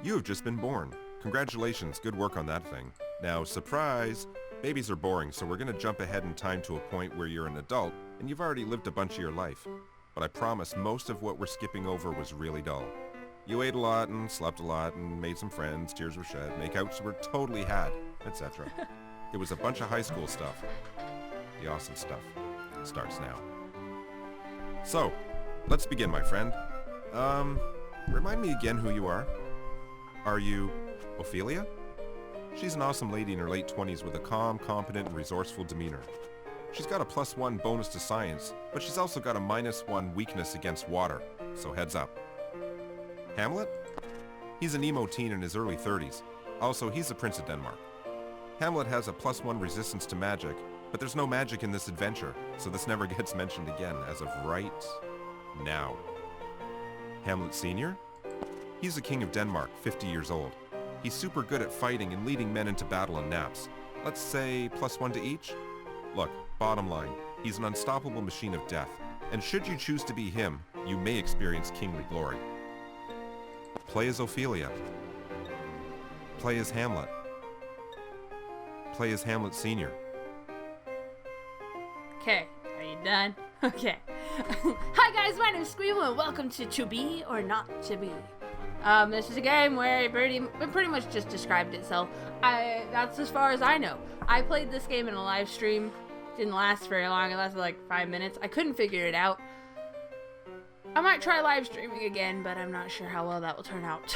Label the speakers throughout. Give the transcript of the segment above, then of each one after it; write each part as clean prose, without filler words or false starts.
Speaker 1: You have just been born. Congratulations, good work on that thing. Now, surprise! Babies are boring, so we're gonna jump ahead in time to a point where you're an adult and you've already lived a bunch of your life. But I promise most of what we're skipping over was really dull. You ate a lot and slept a lot and made some friends, tears were shed, makeouts were totally had, etc. It was a bunch of high school stuff. The awesome stuff starts now. So, let's begin, my friend. Remind me again who you are. Are you Ophelia? She's an awesome lady in her late 20s with a calm, competent, and resourceful demeanor. She's got a +1 bonus to science, but she's also got a -1 weakness against water, so heads up. Hamlet? He's an emo teen in his early 30s. Also, he's the Prince of Denmark. Hamlet has a +1 resistance to magic, but there's no magic in this adventure, so this never gets mentioned again as of right now. Hamlet Sr.? He's the King of Denmark, 50 years old. He's super good at fighting and leading men into battle in naps. Let's say +1 to each? Look, bottom line, he's an unstoppable machine of death, and should you choose to be him, you may experience kingly glory. Play as Ophelia. Play as Hamlet. Play as Hamlet Sr.
Speaker 2: Okay, are you done? Okay. Hi guys, my name is Skwiible and welcome to Be or Not to Be. This is a game where it pretty much just described itself. That's as far as I know. I played this game in a live stream. Didn't last very long. It lasted like 5 minutes. I couldn't figure it out. I might try live streaming again, but I'm not sure how well that will turn out.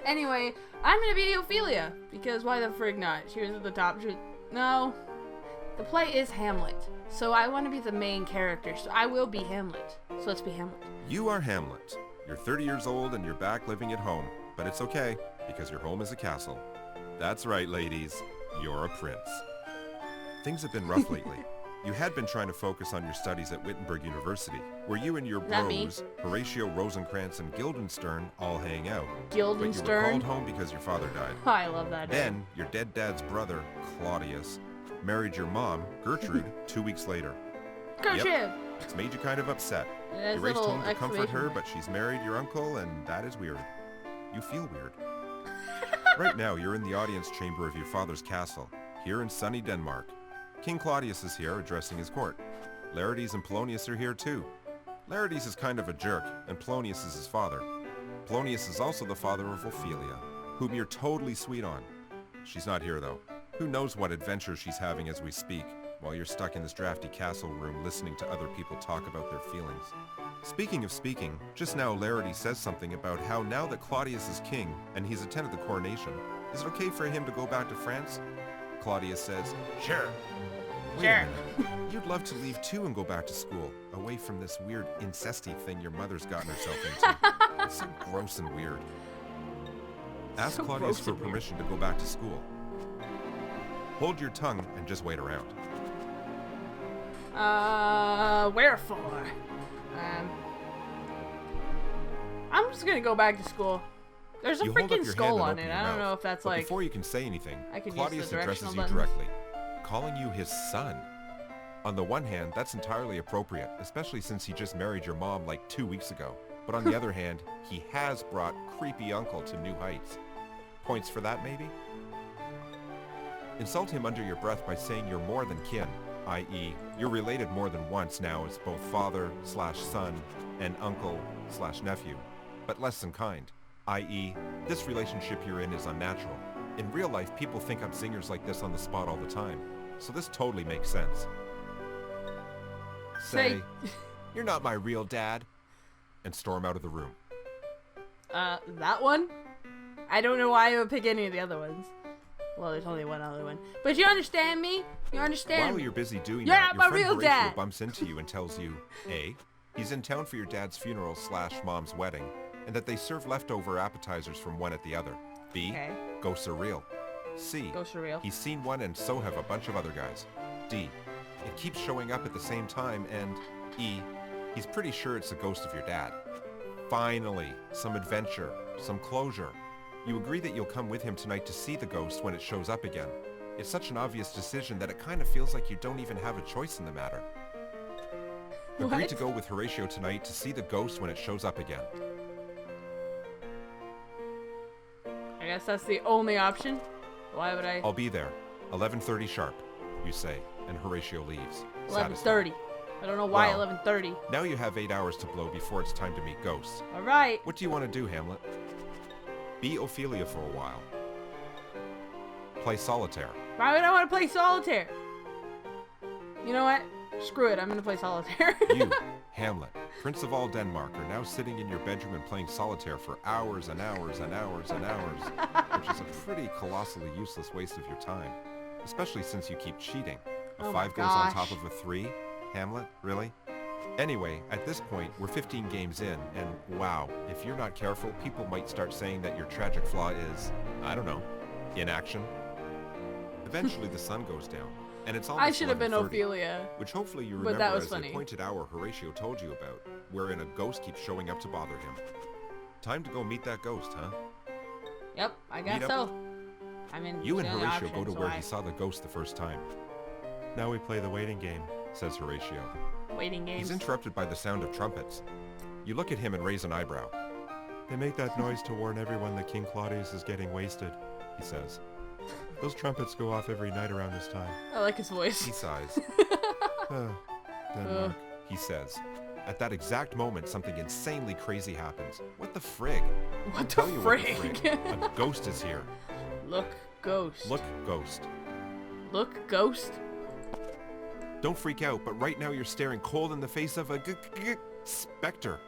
Speaker 2: Anyway, I'm gonna be Ophelia, because why the frig not? She was at the top. No. The play is Hamlet, so I want to be the main character, so I will be Hamlet. So let's be Hamlet.
Speaker 1: You are Hamlet. You're 30 years old and you're back living at home, but it's okay, because your home is a castle. That's right, ladies. You're a prince. Things have been rough lately. You had been trying to focus on your studies at Wittenberg University, where you and your bros, Horatio Rosencrantz and Guildenstern, all hang out.
Speaker 2: Guildenstern?
Speaker 1: But you were called home because your father died.
Speaker 2: Oh, I love that.
Speaker 1: Then, your dead dad's brother, Claudius, married your mom, Gertrude, 2 weeks later.
Speaker 2: Gertrude!
Speaker 1: Yep. It's made you kind of upset. You raced home to comfort her, but she's married your uncle, and that is weird. You feel weird. Right now, you're in the audience chamber of your father's castle, here in sunny Denmark. King Claudius is here, addressing his court. Laertes and Polonius are here too. Laertes is kind of a jerk, and Polonius is his father. Polonius is also the father of Ophelia, whom you're totally sweet on. She's not here though. Who knows what adventures she's having as we speak, while you're stuck in this drafty castle room listening to other people talk about their feelings. Speaking of speaking, just now Laertes says something about how now that Claudius is king, and he's attended the coronation, is it okay for him to go back to France? Claudius says, sure. Wait a minute. You'd love to leave too and go back to school, away from this weird incesty thing your mother's gotten herself into. It's so gross and weird. Ask Claudius for permission to go back to school. Hold your tongue and just wait around.
Speaker 2: Wherefore? I'm just gonna go back to school. There's a freaking skull on it. I don't know if that's like...
Speaker 1: Before you can say anything,
Speaker 2: I
Speaker 1: Claudius addresses you directly, calling you his son. On the one hand, that's entirely appropriate, especially since he just married your mom like 2 weeks ago. But on the other hand, he has brought creepy uncle to new heights. Points for that, maybe? Insult him under your breath by saying you're more than kin, i.e., you're related more than once now as both father/son and uncle/nephew, but less than kind, i.e., this relationship you're in is unnatural. In real life, people think up zingers like this on the spot all the time, so this totally makes sense. Say, you're not my real dad, and storm out of the room.
Speaker 2: That one? I don't know why I would pick any of the other ones. Well, there's only one other one. But you understand me? You understand
Speaker 1: While
Speaker 2: me?
Speaker 1: you're busy doing
Speaker 2: You're
Speaker 1: that,
Speaker 2: not
Speaker 1: your
Speaker 2: my
Speaker 1: friend
Speaker 2: real
Speaker 1: Horatio
Speaker 2: dad.
Speaker 1: bumps into you and tells you, A, he's in town for your dad's funeral/mom's wedding, and that they serve leftover appetizers from one at the other. B, ghosts are real. C,
Speaker 2: Ghosts are real.
Speaker 1: he's seen one and so have a bunch of other guys. D, it keeps showing up at the same time, and E, he's pretty sure it's the ghost of your dad. Finally, some adventure, some closure. You agree that you'll come with him tonight to see the ghost when it shows up again. It's such an obvious decision that it kind of feels like you don't even have a choice in the matter. Agree to go with Horatio tonight to see the ghost when it shows up again.
Speaker 2: guess that's the only option. Why would I?
Speaker 1: I'll be there. 11:30 sharp, you say, and Horatio leaves.
Speaker 2: 11:30. I don't know why
Speaker 1: Well,
Speaker 2: 11:30.
Speaker 1: Now you have 8 hours to blow before it's time to meet ghosts.
Speaker 2: All right.
Speaker 1: What do you want to do, Hamlet? Be Ophelia for a while. Play solitaire.
Speaker 2: Why would I want to play solitaire? You know what? Screw it. I'm gonna play solitaire.
Speaker 1: You, Hamlet, Prince of all Denmark, are now sitting in your bedroom and playing solitaire for hours and hours and hours and hours, which is a pretty colossally useless waste of your time, especially since you keep cheating. A 5 goes on top of a 3? Hamlet, really? Anyway, at this point, we're 15 games in, and wow, if you're not careful, people might start saying that your tragic flaw is, I don't know, inaction. Eventually the sun goes down, and it's almost
Speaker 2: I should have been
Speaker 1: 11:30,
Speaker 2: Ophelia.
Speaker 1: which hopefully you
Speaker 2: But
Speaker 1: remember
Speaker 2: that was
Speaker 1: as
Speaker 2: funny.
Speaker 1: the appointed hour Horatio told you about, wherein a ghost keeps showing up to bother him. Time to go meet that ghost, huh?
Speaker 2: Yep, I guess
Speaker 1: Meet up.
Speaker 2: so. I mean,
Speaker 1: You and
Speaker 2: the only
Speaker 1: Horatio
Speaker 2: option,
Speaker 1: go to
Speaker 2: so
Speaker 1: where he saw the ghost the first time. Now we play the waiting game, says Horatio.
Speaker 2: Waiting games.
Speaker 1: He's interrupted by the sound of trumpets. You look at him and raise an eyebrow. They make that noise to warn everyone that King Claudius is getting wasted, he says. Those trumpets go off every night around this time.
Speaker 2: I like his
Speaker 1: He
Speaker 2: voice.
Speaker 1: sighs. Denmark, he says. At that exact moment, something insanely crazy happens. What the frig? I'll
Speaker 2: What
Speaker 1: tell
Speaker 2: the
Speaker 1: you what the
Speaker 2: frig?
Speaker 1: frig. A ghost is here.
Speaker 2: Look, ghost.
Speaker 1: Look, ghost.
Speaker 2: Look, ghost.
Speaker 1: Don't freak out, but right now you're staring cold in the face of a specter.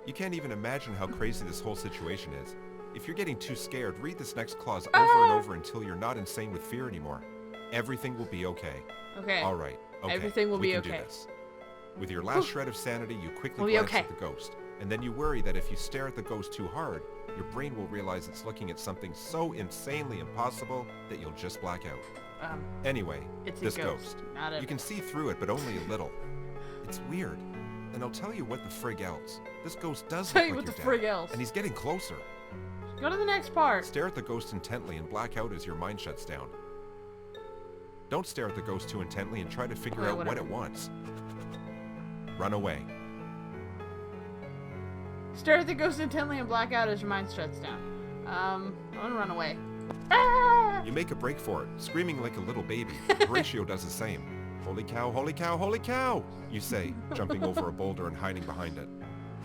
Speaker 1: You can't even imagine how crazy this whole situation is. If you're getting too scared, read this next clause over and over until you're not insane with fear anymore. Everything will be okay.
Speaker 2: Okay.
Speaker 1: All right. Okay.
Speaker 2: Everything will
Speaker 1: we
Speaker 2: be
Speaker 1: can do
Speaker 2: okay.
Speaker 1: this. With your last shred of sanity, you quickly
Speaker 2: We'll be
Speaker 1: glance
Speaker 2: okay.
Speaker 1: at the ghost, and then you worry that if you stare at the ghost too hard, your brain will realize it's looking at something so insanely impossible that you'll just black out. Anyway,
Speaker 2: It's a
Speaker 1: this
Speaker 2: ghost, not a-
Speaker 1: you can see through it, but only a little. It's weird. And I'll tell you what the frig else. This ghost does
Speaker 2: Tell
Speaker 1: look
Speaker 2: you
Speaker 1: like
Speaker 2: what the
Speaker 1: your dad,
Speaker 2: frig else.
Speaker 1: and he's getting closer.
Speaker 2: Go to the next part.
Speaker 1: Stare at the ghost intently and black out as your mind shuts down. Don't stare at the ghost too intently and try to figure
Speaker 2: Okay,
Speaker 1: out what
Speaker 2: whatever.
Speaker 1: it wants. Run away.
Speaker 2: Stare at the ghost intently and black out as your mind shuts down. I'm gonna run away. Ah!
Speaker 1: You make a break for it, screaming like a little baby. Horatio does the same. Holy cow, holy cow, holy cow, you say, jumping over a boulder and hiding behind it.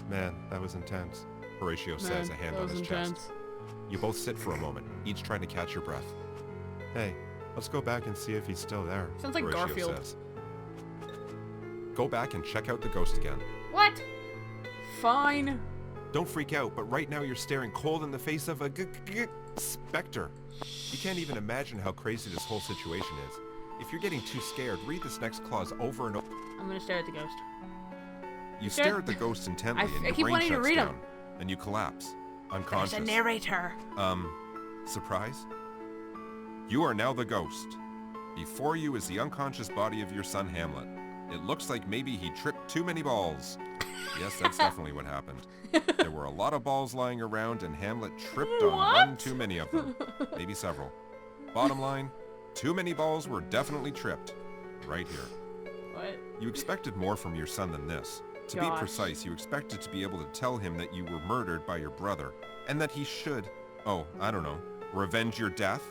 Speaker 1: Man, that was intense, Horatio says, a hand
Speaker 2: that
Speaker 1: on
Speaker 2: was
Speaker 1: his
Speaker 2: intense.
Speaker 1: chest. You both sit for a moment, each trying to catch your breath. Hey, let's go back and see if he's still there,
Speaker 2: Sounds like
Speaker 1: Horatio
Speaker 2: Garfield.
Speaker 1: says. Go back and check out the ghost again.
Speaker 2: What? Fine.
Speaker 1: Don't freak out, but right now you're staring cold in the face of a specter. You can't even imagine how crazy this whole situation is. If you're getting too scared, read this next clause over and over.
Speaker 2: I'm gonna stare at the ghost.
Speaker 1: You
Speaker 2: Stare-
Speaker 1: stare at the ghost intently and
Speaker 2: I
Speaker 1: your
Speaker 2: keep
Speaker 1: brain
Speaker 2: wanting to
Speaker 1: shuts
Speaker 2: read 'em.
Speaker 1: down, and you collapse,
Speaker 2: There's
Speaker 1: unconscious.
Speaker 2: a narrator.
Speaker 1: Surprise? You are now the ghost. Before you is the unconscious body of your son Hamlet. It looks like maybe he tripped too many balls. Yes, that's definitely what happened. There were a lot of balls lying around and Hamlet tripped on one
Speaker 2: What?
Speaker 1: too many of them. Maybe several. Bottom line, too many balls were definitely tripped. Right here.
Speaker 2: What?
Speaker 1: You expected more from your son than this. To be
Speaker 2: Gosh.
Speaker 1: precise, you expected to be able to tell him that you were murdered by your brother, and that he should, I don't know, revenge your death?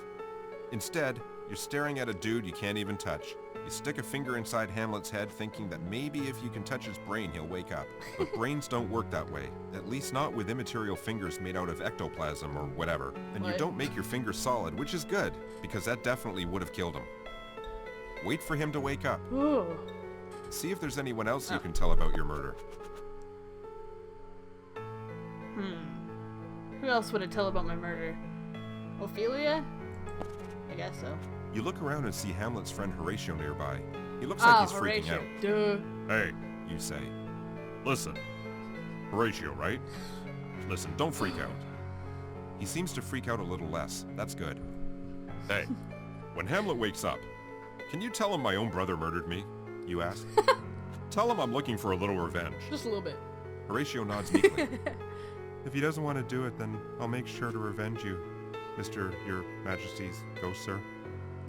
Speaker 1: Instead, you're staring at a dude you can't even touch. You stick a finger inside Hamlet's head thinking that maybe if you can touch his brain, he'll wake up. But brains don't work that way, at least not with immaterial fingers made out of ectoplasm or whatever. And you
Speaker 2: What?
Speaker 1: don't make your fingers solid, which is good, because that definitely would have killed him. Wait for him to wake up.
Speaker 2: Ooh.
Speaker 1: See if there's anyone else you
Speaker 2: Oh.
Speaker 1: can tell about your murder.
Speaker 2: Who else would it tell about my murder? Ophelia? I guess so.
Speaker 1: You look around and see Hamlet's friend Horatio nearby. He looks
Speaker 2: Oh,
Speaker 1: like he's
Speaker 2: Horatio.
Speaker 1: freaking out.
Speaker 2: Duh.
Speaker 1: Hey, you say. Listen. Horatio, right? Listen, don't freak out. He seems to freak out a little less. That's good. Hey, when Hamlet wakes up, can you tell him my own brother murdered me? You ask. Tell him I'm looking for a little revenge.
Speaker 2: Just a little bit.
Speaker 1: Horatio nods meekly. If he doesn't want to do it, then I'll make sure to revenge you, Mr. Your Majesty's ghost, sir.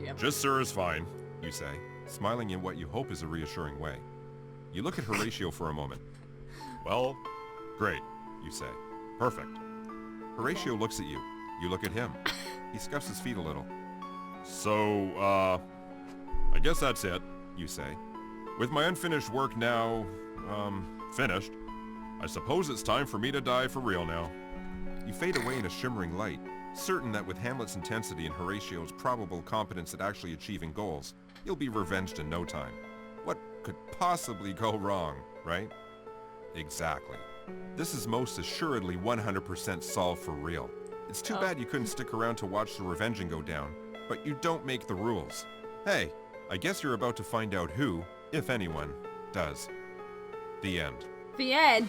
Speaker 2: Yep.
Speaker 1: Just sir is fine, you say, smiling in what you hope is a reassuring way. You look at Horatio for a moment. Well, great, you say. Perfect. Horatio looks at you. You look at him. He scuffs his feet a little. So, I guess that's it, you say. With my unfinished work now, finished, I suppose it's time for me to die for real now. You fade away in a shimmering light, certain that with Hamlet's intensity and Horatio's probable competence at actually achieving goals, you'll be revenged in no time. What could possibly go wrong, right? Exactly. This is most assuredly 100% solved for real. It's too bad you couldn't stick around to watch the revenging go down, but you don't make the rules. Hey, I guess you're about to find out who, if anyone, does. The end.
Speaker 2: The end?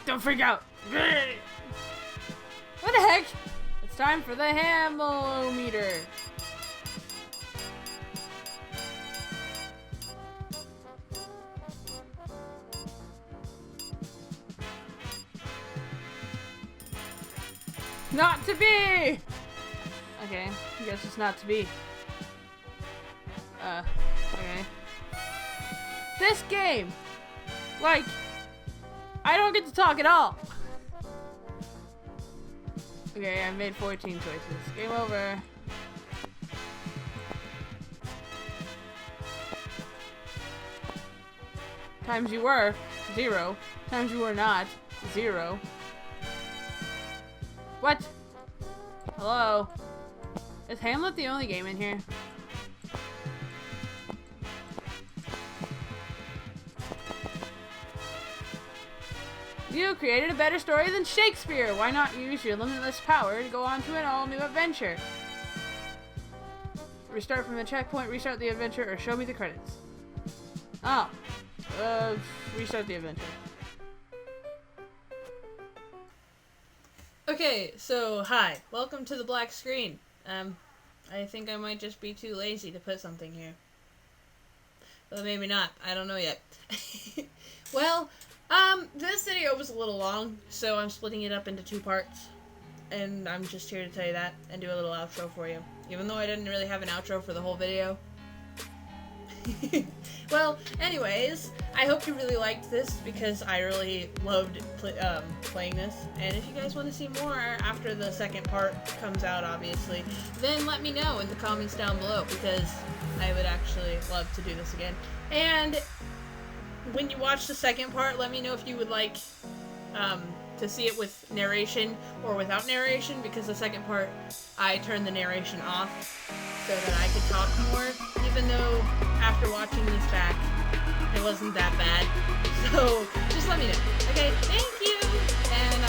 Speaker 2: Don't freak out. What the heck? It's time for the Hamlet-o-meter. Not to be! Okay, I guess it's not to be. Okay. This game! Like, I don't get to talk at all! Okay, I made 14 choices. Game over. Times you were, 0. Times you were not, 0. What? Hello? Is Hamlet the only game in here? You created a better story than Shakespeare! Why not use your limitless power to go on to an all-new adventure? Restart from the checkpoint, restart the adventure, or show me the credits. Oh. Restart the adventure. Okay, so hi. Welcome to the black screen. I think I might just be too lazy to put something here. Well, maybe not. I don't know yet. Well, this video was a little long, so I'm splitting it up into 2 parts. And I'm just here to tell you that and do a little outro for you. Even though I didn't really have an outro for the whole video. Well, anyways, I hope you really liked this because I really loved playing this. And if you guys want to see more after the second part comes out, obviously, then let me know in the comments down below because I would actually love to do this again. And when you watch the second part, let me know if you would like to see it with narration or without narration, because the second part I turned the narration off so that I could talk more, even though after watching this back it wasn't that bad. So just let me know. Okay, thank you, and